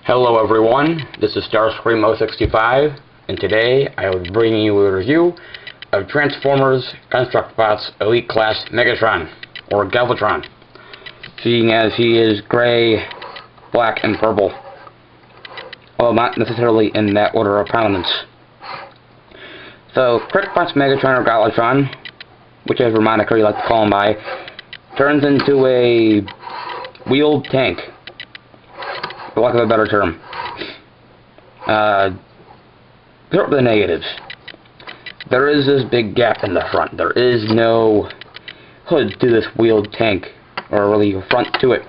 Hello everyone, this is Starscream065, and today I will bring you a review of Transformers Constructbots Elite Class Megatron, or Galvatron, seeing as he is gray, black, and purple. Well, not necessarily in that order of prominence. So, Constructbots Megatron or Galvatron, whichever moniker you like to call him by, turns into a wheeled tank, for lack of a better term. Here are the negatives. There is this big gap in the front. There is no hood to this wheeled tank, or really a front to it.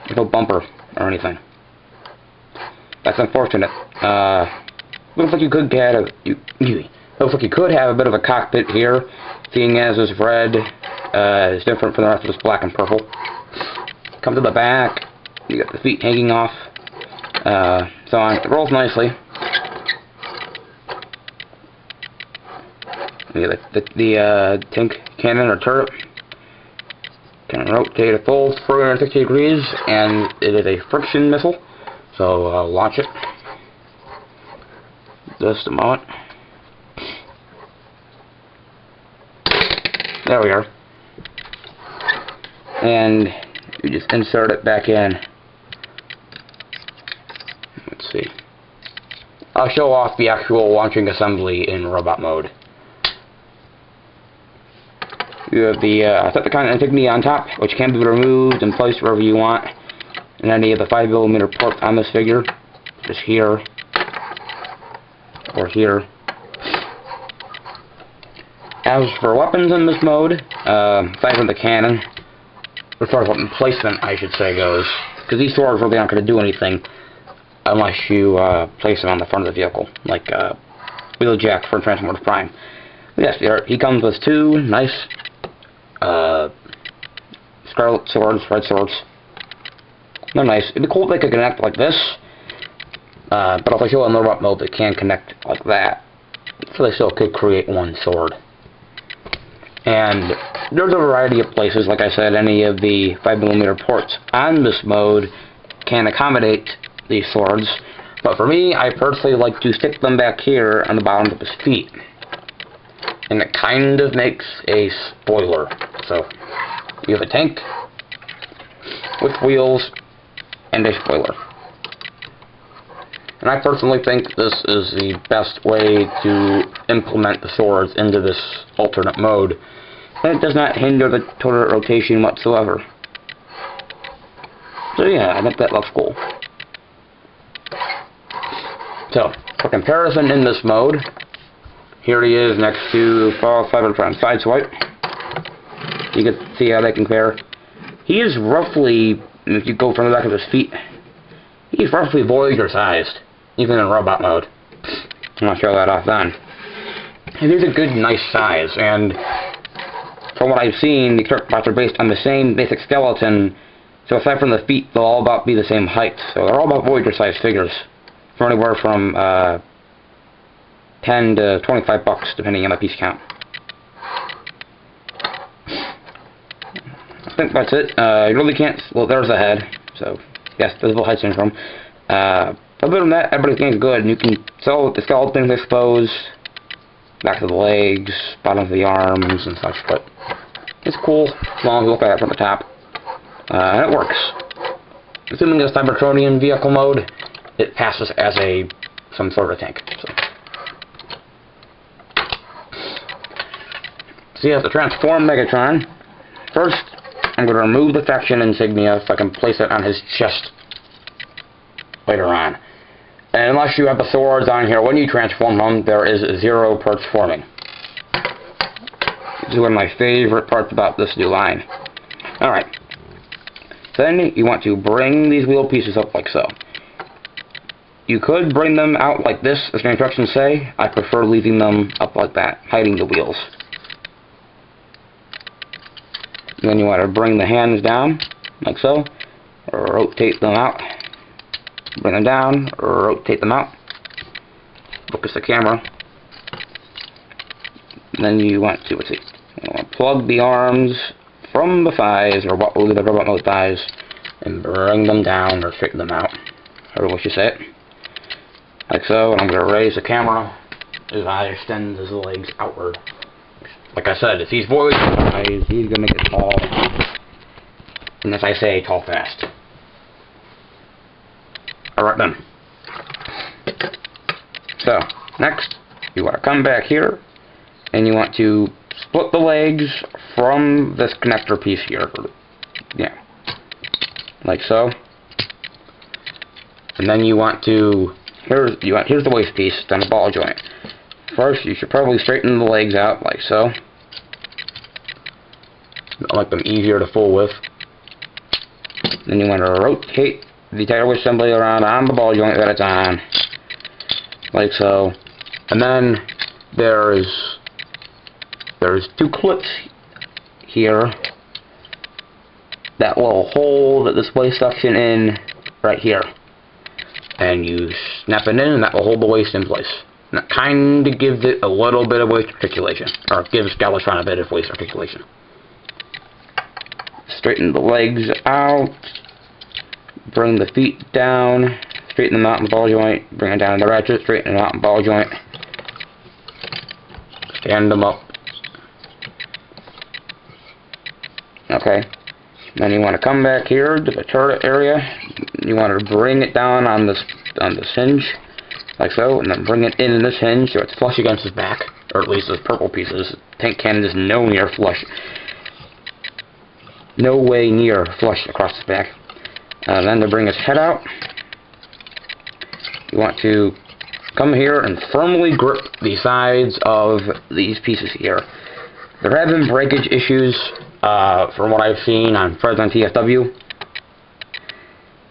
There's no bumper or anything. That's unfortunate. Looks like you could have looks like you could have a bit of a cockpit here, seeing as this red is different from the rest of this black and purple. Come to the back. You got the feet hanging off, so on. It rolls nicely. You got the tank cannon or turret. Can rotate a full 360 degrees, and it is a friction missile. So launch it. Just a moment. There we are. And you just insert it back in. Let's see. I'll show off the actual launching assembly in robot mode. You have the Decepticon insignia on top, which can be removed and placed wherever you want. And any of the 5mm ports on this figure, just here or here. As for weapons in this mode, aside from the cannon, as far as weapon placement, I should say, goes, because these swords really aren't going to do anything unless you place them on the front of the vehicle, like Wheeljack for Transformers Prime. But yes, he comes with two nice scarlet swords, red swords. They're nice. It'd be cool if they could connect like this, but if I show in the robot mode, they can connect like that, so they still could create one sword. And there's a variety of places, like I said, any of the 5mm ports on this mode can accommodate these swords, but for me, I personally like to stick them back here on the bottom of his feet. And it kind of makes a spoiler. So, you have a tank with wheels and a spoiler. And I personally think this is the best way to implement the swords into this alternate mode. And it does not hinder the turret rotation whatsoever. So yeah, I think that looks cool. So, for comparison in this mode, here he is next to Cybertron Sideswipe. You can see how they compare. He is roughly, if you go from the back of his feet, he's roughly Voyager sized, even in robot mode. I'll show that off then. And he's a good, nice size, and from what I've seen, the Constructbots are based on the same basic skeleton, so aside from the feet, they'll all about be the same height. So they're all about Voyager sized figures, for anywhere from 10 to 25 bucks, depending on the piece count. I think that's it. You really can't. Well, there's the head. So yes, visible head syndrome. Other than that, everything's good. And you can sell the skeleton exposed, back of the legs, bottom of the arms, and such. But it's cool as long as you look at it from the top, and it works. Assuming it's Cybertronian vehicle mode, it passes as some sort of tank. So yeah, to transform Megatron, first I'm going to remove the faction insignia so I can place it on his chest later on. And unless you have the swords on here when you transform him, there is 0 parts forming. This is one of my favorite parts about this new line. Alright. Then you want to bring these wheel pieces up like so. You could bring them out like this, as the instructions say. I prefer leaving them up like that, hiding the wheels. And then you want to bring the hands down, like so, or rotate them out. Bring them down, or rotate them out. Focus the camera. And then you want to, plug the arms from the thighs, or what will be the robot mode thighs, and bring them down or straighten them out. or what you say it. Like so, and I'm going to raise the camera as I extend his legs outward. Like I said, if he's void size, he's going to get tall. And as I say, tall fast. Alright then. So, next, you want to come back here, and you want to split the legs from this connector piece here. Yeah. Like so. And then you want to, here's the waist piece, then a ball joint. First, you should probably straighten the legs out, like so. Make them easier to fool with. Then you want to rotate the entire assembly around on the ball joint that it's on. Like so. And then there's two clips here that will hold this waist section in right here. And you snap it in, and that will hold the waist in place. And that kind of gives it a little bit of waist articulation, or gives Megatron a bit of waist articulation. Straighten the legs out, bring the feet down, straighten them out in the ball joint, bring it down in the ratchet, straighten them out in the ball joint, stand them up. Okay. Then you want to come back here to the turret area. You want to bring it down on this hinge, like so, and then bring it in this hinge so it's flush against his back, or at least this purple piece. This tank cannon is no near flush. No way near flush across his back. Then to bring his head out, you want to come here and firmly grip the sides of these pieces here. There have been breakage issues from what I've seen on threads on TFW,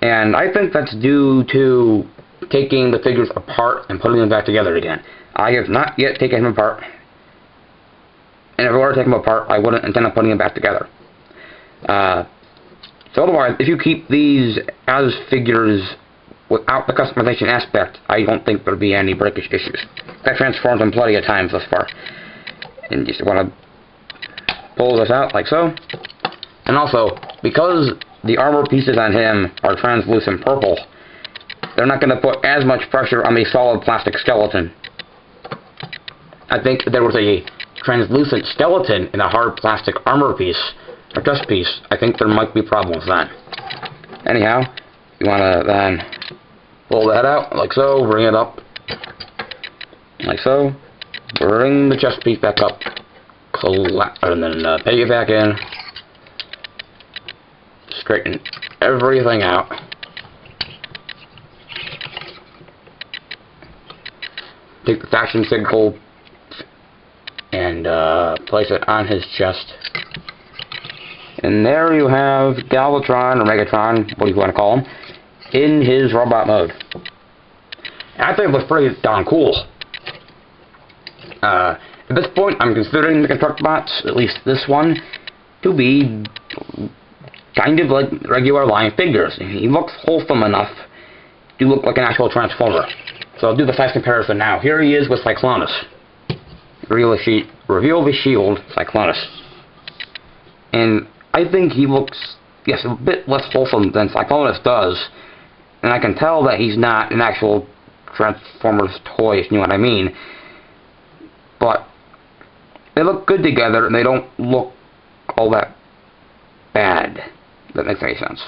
and I think that's due to taking the figures apart and putting them back together again. I have not yet taken them apart, and if I were to take them apart, I wouldn't intend on putting them back together. So otherwise, if you keep these as figures without the customization aspect, I don't think there'll be any breakage issues. I've transformed them plenty of times thus far. And you just want to pull this out like so. And also, because the armor pieces on him are translucent purple, they're not going to put as much pressure on the solid plastic skeleton. I think if there was a translucent skeleton in a hard plastic armor piece, or chest piece, I think there might be problems then. Anyhow, you want to then pull that out, like so, bring it up, like so, bring the chest piece back up, and then peg it back in, straighten everything out, take the faction signal and place it on his chest. And there you have Galvatron, or Megatron, what do you want to call him, in his robot mode. And I think it looks pretty darn cool. At this point, I'm considering the Constructbots, at least this one, to be kind of like regular line figures. He looks wholesome enough to look like an actual Transformer. So I'll do the size comparison now. Here he is with Cyclonus. Reveal the shield, Cyclonus. And I think he looks, yes, a bit less wholesome than Cyclonus does. And I can tell that he's not an actual Transformers toy, if you know what I mean. But they look good together, and they don't look all that bad. If that makes any sense.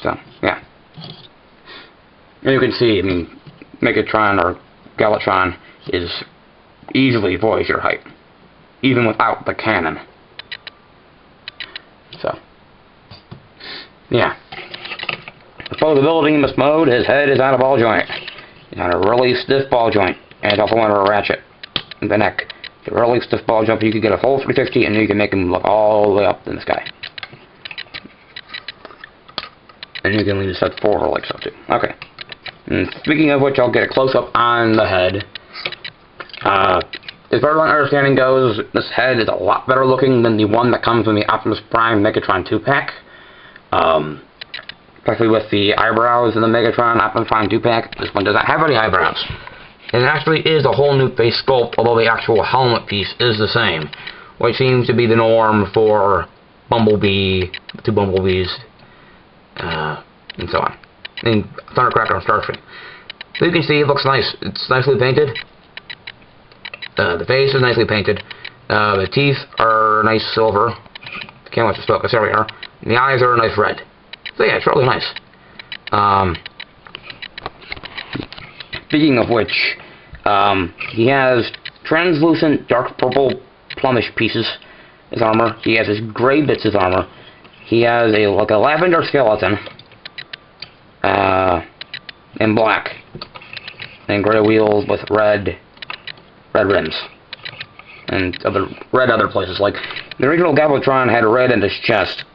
So, yeah. And you can see, I mean, Megatron or Galvatron is easily Voyager height, even without the cannon. So, yeah. The posability in this mode, his head is on a ball joint. He's on a really stiff ball joint, and it's also under a ratchet in the neck. It's a really stiff ball joint, you can get a full 350, and you can make him look all the way up in the sky. And you can lean his head forward like so too. Okay. And speaking of which, I'll get a close-up on the head. As far as my understanding goes, this head is a lot better looking than the one that comes in the Optimus Prime Megatron 2-pack. Especially with the eyebrows in the Megatron Optimus Prime 2-pack. This one does not have any eyebrows. And it actually is a whole new face sculpt, although the actual helmet piece is the same. Which seems to be the norm for Bumblebee, the two Bumblebees, and so on. and Thundercracker and Starscream. So you can see it looks nice. It's nicely painted. The face is nicely painted. The teeth are nice silver. Can't watch the focus. There we are. And the eyes are a nice red. So yeah, it's really nice. Speaking of which, he has translucent dark purple plumish pieces as armor. He has his gray bits as armor. He has a lavender skeleton, in black, and gray wheels with red rims, and other places. Like the original Galvatron had red in his chest,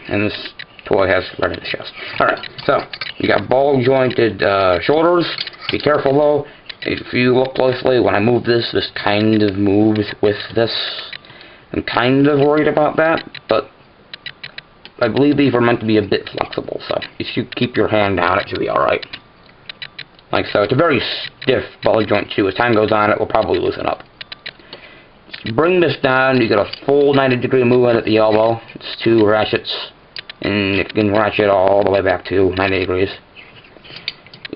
and this toy has red in his chest. All right, so you got ball jointed shoulders. Be careful though. If you look closely, when I move this kind of moves with this. I'm kind of worried about that, but I believe these are meant to be a bit flexible, so if you keep your hand down, it should be alright. Like so. It's a very stiff ball joint too. As time goes on, it will probably loosen up. Bring this down, you get a full 90-degree movement at the elbow. It's 2 ratchets, and it can ratchet all the way back to 90 degrees.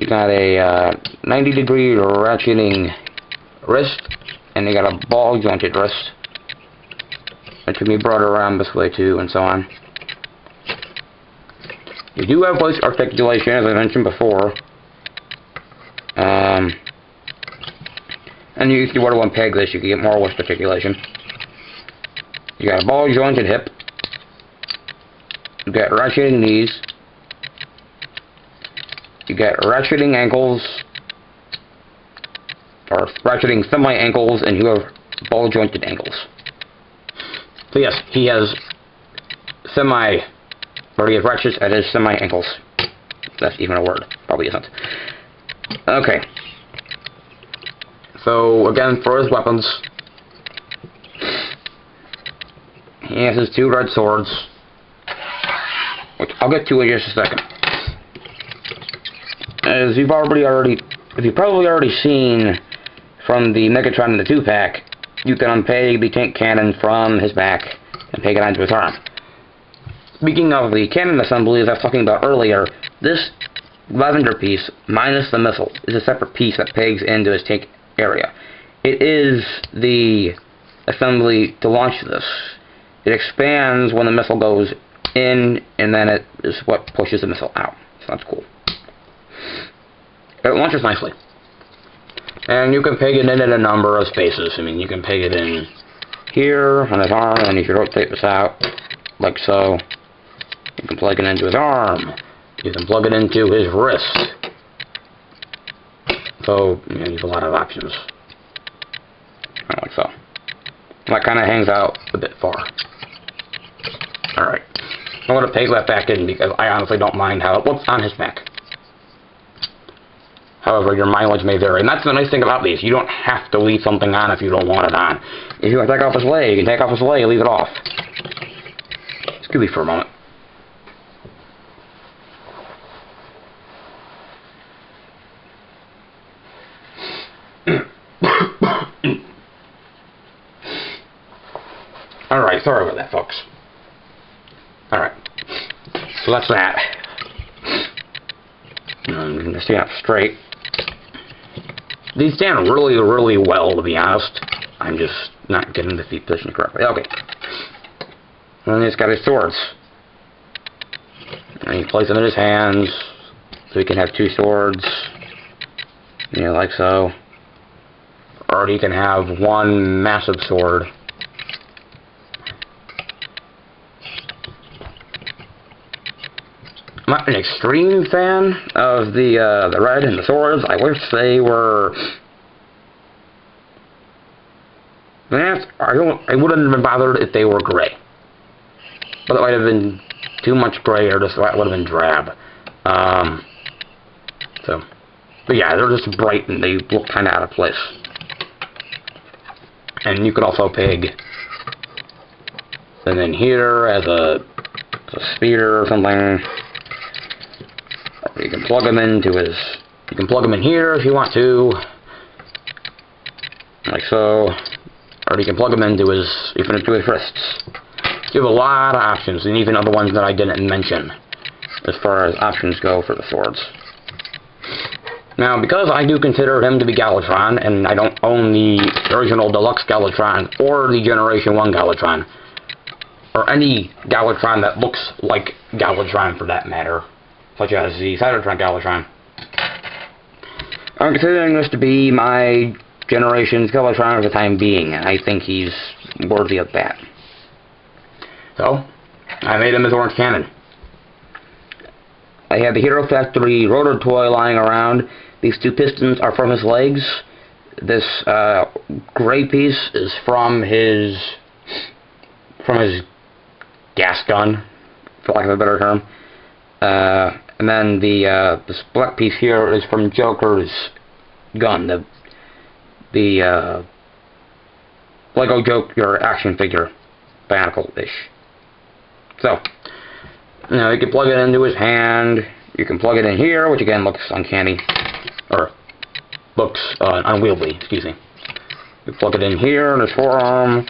You got a 90-degree ratcheting wrist, and you got a ball jointed wrist. It can be brought around this way too, and so on. You do have voice articulation, as I mentioned before. And if you were to unpeg this, you can get more voice articulation. You got a ball jointed hip. You got ratcheting knees. You got ratcheting ankles, or ratcheting semi-ankles, and you have ball jointed ankles. So yes, he has he has ratchets at his semi-ankles. That's even a word. Probably isn't. Okay. So, again, for his weapons, he has his 2 red swords, which I'll get to in just a second. As you've probably already seen from the Megatron in the 2-pack, you can unpeg the tank cannon from his back and peg it onto his arm. Speaking of the cannon assembly, as I was talking about earlier, this lavender piece, minus the missile, is a separate piece that pegs into his tank area. It is the assembly to launch this. It expands when the missile goes in, and then it is what pushes the missile out. So that's cool. It launches nicely. And you can peg it in a number of spaces. I mean, you can peg it in here on his arm, and you can rotate this out, like so. You can plug it into his arm. You can plug it into his wrist. So, you have a lot of options. Like so. That kind of hangs out a bit far. Alright. I'm going to peg that back in because I honestly don't mind how it looks on his back. However, your mileage may vary. And that's the nice thing about these. You don't have to leave something on if you don't want it on. If you want to take off his leg, you can take off his leg and leave it off. Excuse me for a moment. Alright, sorry about that, folks. Alright. So that's that. I'm going to stand up straight. These stand really, really well, to be honest. I'm just not getting the feet positioned correctly. Okay. And then he's got his swords. And he places them in his hands, so he can have 2 swords. You know, like so. Or he can have 1 massive sword. I'm not an extreme fan of the red and the swords. I wish they were. I wouldn't have been bothered if they were gray, but it might have been too much gray, or just that would have been drab. But yeah, they're just bright and they look kind of out of place. And you could also peg them in here as a spear or something. You can plug them into his. You can plug them in here if you want to, like so, or you can plug them into even into his wrists. You have a lot of options, and even other ones that I didn't mention. as far as options go for the swords. Now, because I do consider him to be Galvatron, and I don't own the original Deluxe Galvatron or the Generation 1 Galvatron, or any Galvatron that looks like Galvatron for that matter, such as the Cybertron Galvatron, I'm considering this to be my generation's Galvatron for the time being, and I think he's worthy of that. So, I made him his orange cannon. I have the Hero Factory rotor toy lying around. These two pistons are from his legs. This gray piece is from his gas gun, for lack of a better term. And then this black piece here is from Joker's gun, the Lego Joker action figure, Bionicle-ish. So, you know, you can plug it into his hand. You can plug it in here, which again looks uncanny, or looks unwieldy. Excuse me. You plug it in here in his forearm.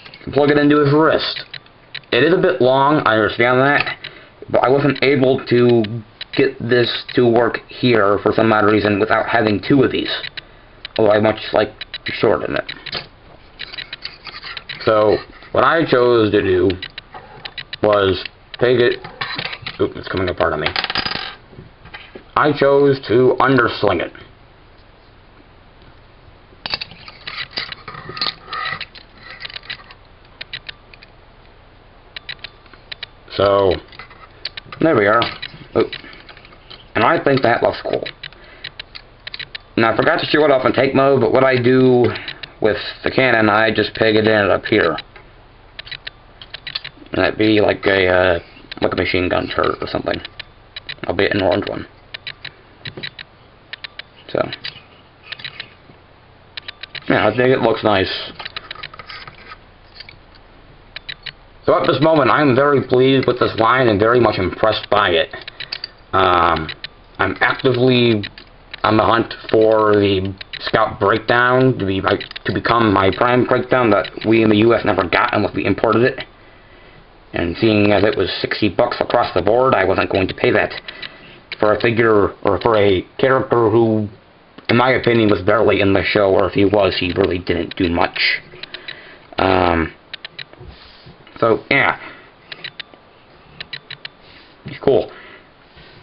You can plug it into his wrist. It is a bit long, I understand that, but I wasn't able to get this to work here for some odd reason without having two of these. Although I much like to shorten it. So, what I chose to do was take it. Oop, it's coming apart on me. I chose to undersling it. So, there we are. Oop. And I think that looks cool. Now, I forgot to show it off in take mode, but what I do with the cannon, I just peg it in up here. And that'd be like a machine gun turret or something. Albeit an orange one. So, yeah, I think it looks nice. So at this moment, I'm very pleased with this line and very much impressed by it. I'm actively on the hunt for the Scout Breakdown to become my prime breakdown that we in the US never got unless we imported it. And seeing as it was $60 across the board, I wasn't going to pay that for a figure or for a character who, in my opinion, was barely in the show, or if he was, he really didn't do much. So, yeah. He's cool.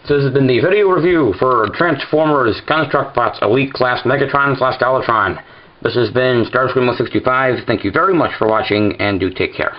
So this has been the video review for Transformers Construct Bots Elite Class Megatron / Galvatron. This has been Starscream165. Thank you very much for watching, and do take care.